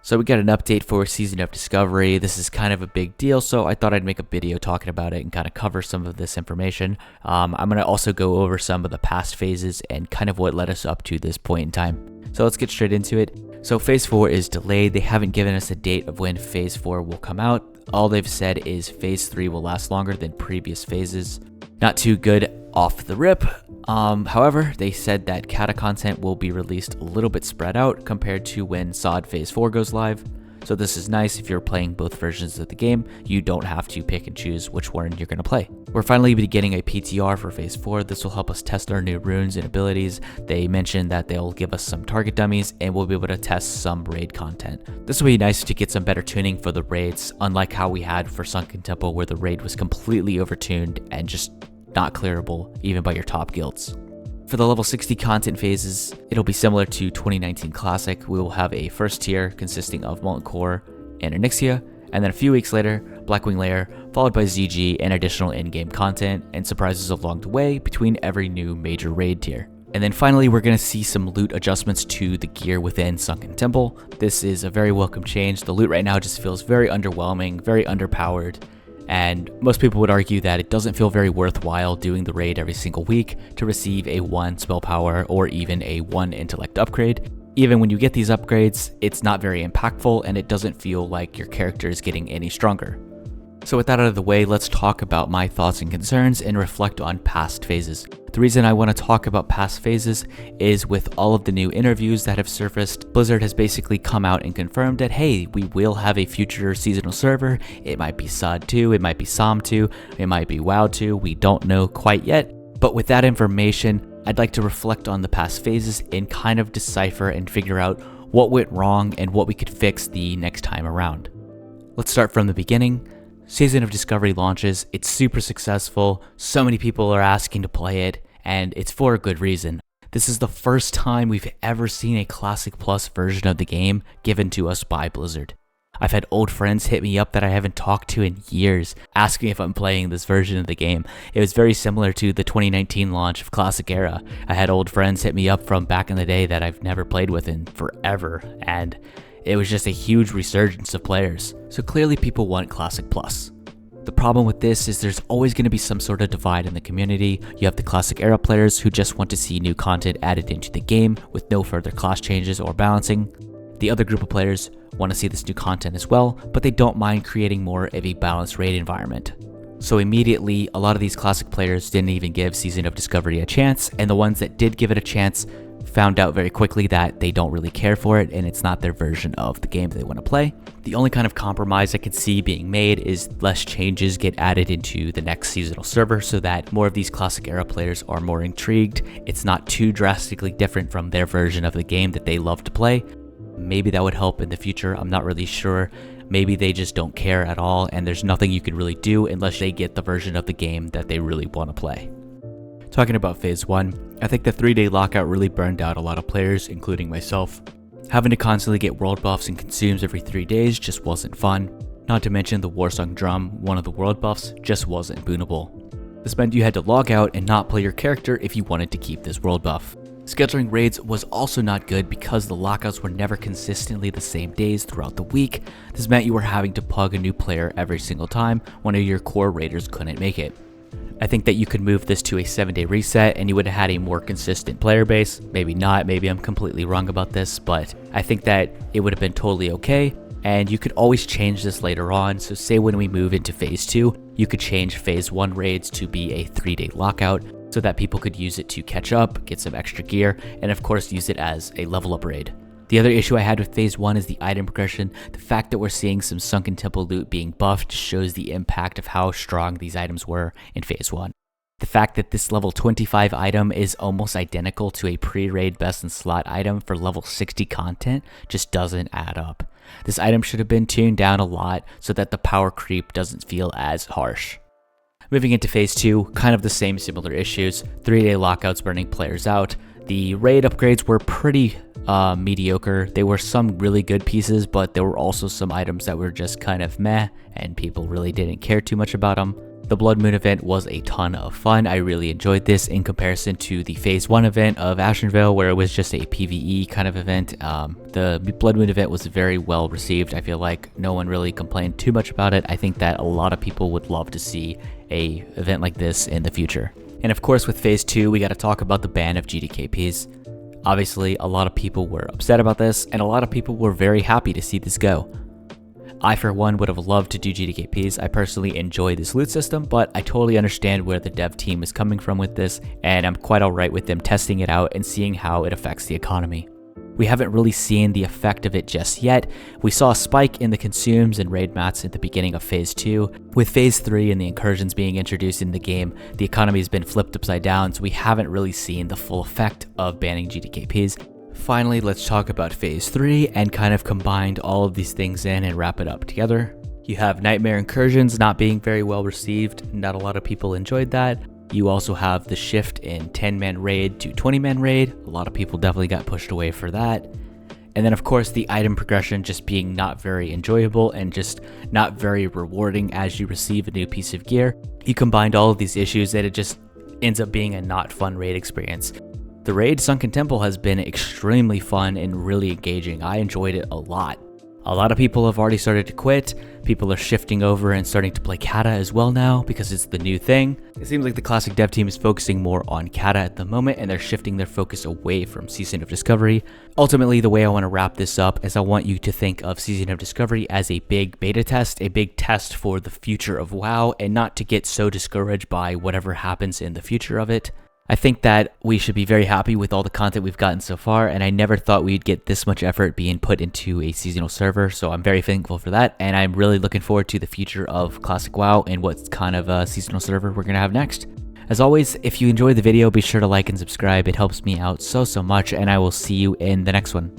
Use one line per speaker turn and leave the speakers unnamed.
So we got an update for Season of Discovery. This is kind of a big deal, so I thought I'd make a video talking about it and kind of cover some of this information. I'm going to also go over some of the past phases and kind of what led us up to this point in time. So let's get straight into it. So Phase 4 is delayed. They haven't given us a date of when Phase 4 will come out. All they've said is Phase 3 will last longer than previous phases. Not too good off the rip. However, they said that kata content will be released a little bit spread out compared to when SoD Phase 4 goes live. So this is nice if you're playing both versions of the game. You don't have to pick and choose which one you're going to play. We're finally getting a PTR for Phase 4. This will help us test our new runes and abilities. They mentioned that they'll give us some target dummies and we'll be able to test some raid content. This will be nice to get some better tuning for the raids, unlike how we had for Sunken Temple where the raid was completely overtuned and just not clearable even by your top guilds. For the level 60 content phases, it'll be similar to 2019 Classic. We will have a first tier consisting of Molten Core and Onyxia, and then a few weeks later, Blackwing Lair, followed by ZG and additional in-game content and surprises along the way between every new major raid tier. And then finally, we're going to see some loot adjustments to the gear within Sunken Temple. This is a very welcome change. The loot right now just feels very underwhelming, very underpowered. And most people would argue that it doesn't feel very worthwhile doing the raid every single week to receive a 1 spell power or even a 1 intellect upgrade. Even when you get these upgrades, it's not very impactful and it doesn't feel like your character is getting any stronger. So with that out of the way, let's talk about my thoughts and concerns and reflect on past phases. The reason I want to talk about past phases is with all of the new interviews that have surfaced, Blizzard has basically come out and confirmed that, hey, we will have a future seasonal server. It might be SoD 2, it might be SOM 2, it might be WoW 2, we don't know quite yet. But with that information, I'd like to reflect on the past phases and kind of decipher and figure out what went wrong and what we could fix the next time around. Let's start from the beginning. Season of Discovery launches, it's super successful, so many people are asking to play it, and it's for a good reason. This is the first time we've ever seen a Classic Plus version of the game given to us by Blizzard. I've had old friends hit me up that I haven't talked to in years, asking if I'm playing this version of the game. It was very similar to the 2019 launch of Classic Era. I had old friends hit me up from back in the day that I've never played with in forever, and it was just a huge resurgence of players. So clearly people want Classic Plus. The problem with this is there's always going to be some sort of divide in the community. You have the Classic Era players who just want to see new content added into the game with no further class changes or balancing. The other group of players want to see this new content as well, but they don't mind creating more of a balanced raid environment. So immediately, a lot of these Classic players didn't even give Season of Discovery a chance, and the ones that did give it a chance found out very quickly that they don't really care for it and it's not their version of the game they want to play. The only kind of compromise I could see being made is less changes get added into the next seasonal server so that more of these Classic Era players are more intrigued. It's not too drastically different from their version of the game that they love to play. Maybe that would help in the future, I'm not really sure. Maybe they just don't care at all and there's nothing you can really do unless they get the version of the game that they really want to play. Talking about Phase 1, I think the 3-day lockout really burned out a lot of players, including myself. Having to constantly get world buffs and consumes every 3 days just wasn't fun. Not to mention the Warsong Drum, one of the world buffs, just wasn't boonable. This meant you had to log out and not play your character if you wanted to keep this world buff. Scheduling raids was also not good because the lockouts were never consistently the same days throughout the week. This meant you were having to plug a new player every single time one of your core raiders couldn't make it. I think that you could move this to a 7-day reset and you would have had a more consistent player base. Maybe not, maybe I'm completely wrong about this, but I think that it would have been totally okay. And you could always change this later on. So say when we move into Phase 2, you could change Phase 1 raids to be a 3-day lockout so that people could use it to catch up, get some extra gear, and of course use it as a level up raid. The other issue I had with Phase 1 is the item progression. The fact that we're seeing some Sunken Temple loot being buffed shows the impact of how strong these items were in Phase 1. The fact that this level 25 item is almost identical to a pre-raid best in slot item for level 60 content just doesn't add up. This item should have been tuned down a lot so that the power creep doesn't feel as harsh. Moving into Phase 2, kind of the same similar issues, 3-day lockouts burning players out. The raid upgrades were pretty mediocre. There were some really good pieces, but there were also some items that were just kind of meh, and people really didn't care too much about them. The Blood Moon event was a ton of fun. I really enjoyed this in comparison to the Phase 1 event of Ashenvale, where it was just a PvE kind of event. The Blood Moon event was very well received. I feel like no one really complained too much about it. I think that a lot of people would love to see a event like this in the future. And of course, with Phase 2, we got to talk about the ban of GDKPs. Obviously, a lot of people were upset about this, and a lot of people were very happy to see this go. I, for one, would have loved to do GDKPs. I personally enjoy this loot system, but I totally understand where the dev team is coming from with this, and I'm quite alright with them testing it out and seeing how it affects the economy. We haven't really seen the effect of it just yet. We saw a spike in the consumes and raid mats at the beginning of Phase 2. With Phase 3 and the incursions being introduced in the game, the economy has been flipped upside down, so we haven't really seen the full effect of banning GDKPs. Finally, let's talk about Phase 3 and kind of combined all of these things in and wrap it up together. You have Nightmare Incursions not being very well received. Not a lot of people enjoyed that. You also have the shift in 10-man raid to 20-man raid. A lot of people definitely got pushed away for that. And then of course the item progression just being not very enjoyable and just not very rewarding as you receive a new piece of gear. You combined all of these issues and it just ends up being a not fun raid experience. The raid Sunken Temple has been extremely fun and really engaging. I enjoyed it a lot. A lot of people have already started to quit. People are shifting over and starting to play Kata as well now because it's the new thing. It seems like the classic dev team is focusing more on Kata at the moment and they're shifting their focus away from Season of Discovery. Ultimately, the way I want to wrap this up is I want you to think of Season of Discovery as a big beta test, a big test for the future of WoW, and not to get so discouraged by whatever happens in the future of it. I think that we should be very happy with all the content we've gotten so far, and I never thought we'd get this much effort being put into a seasonal server, so I'm very thankful for that, and I'm really looking forward to the future of Classic WoW and what kind of a seasonal server we're going to have next. As always, if you enjoyed the video, be sure to like and subscribe. It helps me out so much, and I will see you in the next one.